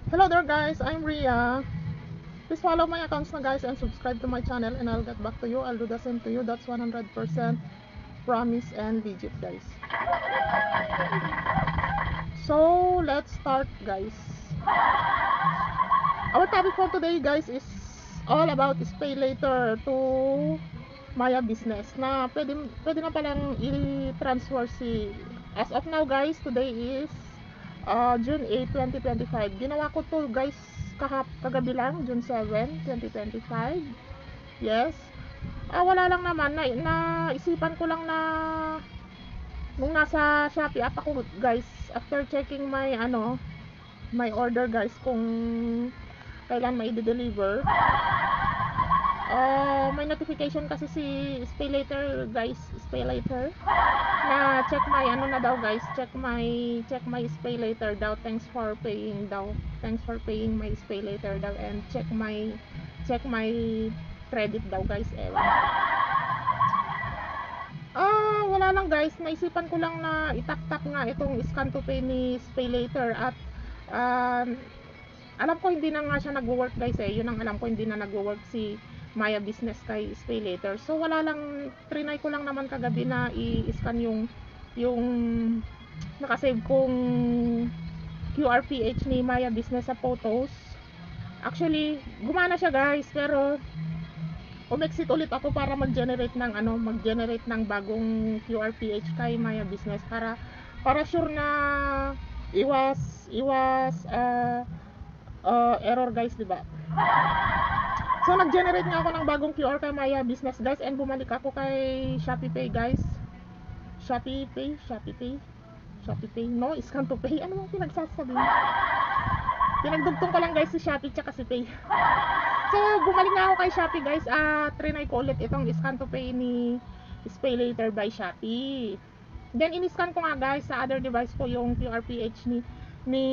Hello there guys, I'm Ria. Please follow my accounts na guys and subscribe to my channel and I'll get back to you. I'll do the same to you. That's 100% promise and legit guys. So let's start guys. Our topic for today guys is all about pay later to Maya business na pwede na palang i-transfer si as of now guys. Today is June 8, 2025. Ginawa ko to guys kagabi lang, June 7, 2025. Yes. Wala lang naman naisipan ko lang na nung nasa Shopee app ako guys, after checking my order guys kung kailan mai-deliver. May notification kasi si Pay Later guys, Pay Later na check my na daw guys, check my Pay Later daw, thanks for paying my Pay Later daw, and check my credit daw guys. Wala lang guys, naisipan ko lang na itak-tak nga itong scan to pay ni Pay Later at alam ko hindi na nga siya nagwo-work guys yun ang alam ko, hindi na nagwo-work si Maya business kay Pay Later. So wala lang, trinay ko lang naman kagabi na i-scan yung nakasave kong QRPH ni Maya business sa photos. Actually, gumana siya guys, pero umexit ulit ako para mag-generate ng bagong QRPH kay Maya business para sure na iwas error guys, di ba? So nag-generate nga ako ng bagong QR kay Maya business guys, and bumalik ako kay Shopee Pay guys. Shopee Pay, no, scan to pay. Ano bang pinagsasabi? Pinagdugtong ko lang guys si Shopee tsaka si Pay. So bumalik nga ako kay Shopee guys, trinay ko ulit itong scan to pay ni Pay Later by Shopee. Then in-scan ko nga guys sa other device ko yung QRPH ni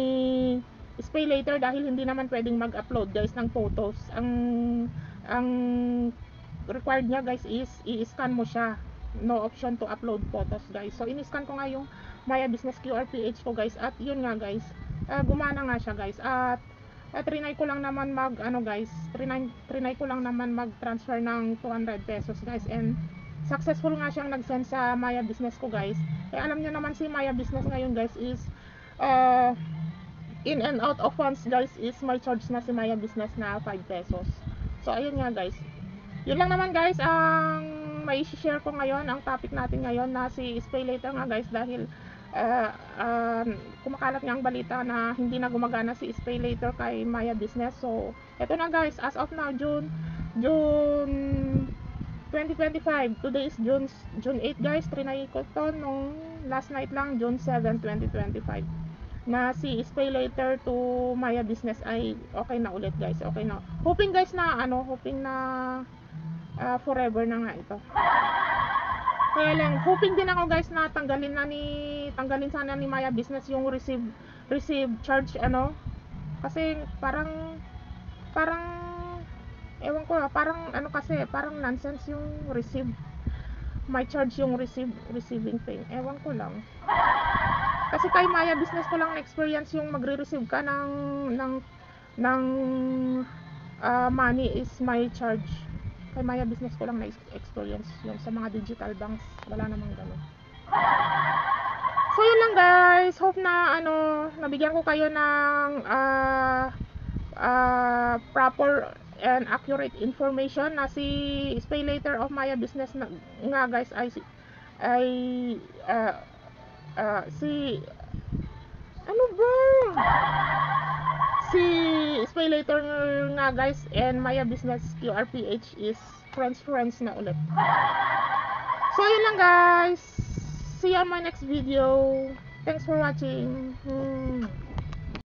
Pay Later dahil hindi naman pwedeng mag-upload guys ng photos. Ang required niya guys is i-scan mo siya, no option to upload photos guys. So in-scan ko nga yung Maya business QRPH ko guys, at yun nga guys, gumana nga siya guys, at trinay ko lang naman trinay ko lang naman mag-transfer ng 200 pesos guys, and successful nga siyang nag-send sa Maya business ko guys. Alam niyo naman si Maya business ngayon guys is in and out of funds guys is may charge na si Maya business na 5 pesos. So ayun nga guys, yun lang naman guys ang may share ko ngayon. Ang topic natin ngayon na si Pay Later nga guys, dahil kumakalat nga ang balita na hindi na gumagana si Pay Later kay Maya business. So eto na guys, as of now June 2025, today is June 8 guys. Trinay ko to nung last night lang, June 7, 2025, na si Pay Later to Maya business ay okay na ulit guys. Okay na, hoping guys na hoping na forever na nga ito. Kaya lang hoping din ako guys na tanggalin sana ni Maya business yung receive charge kasi parang ewan ko parang kasi parang nonsense yung may charge yung receiving thing, ewan ko lang. Kasi kay Maya business ko lang na-experience yung magre-receive ka ng money is my charge. Kay Maya business ko lang na-experience yun. Sa mga digital banks wala namang ganun. So yun lang guys, hope na nabigyan ko kayo ng proper and accurate information na si Pay Later of Maya business nga guys si Pay Later nga guys and Maya business QRPH is friends na ulit. So yun lang guys, see you on my next video. Thanks for watching.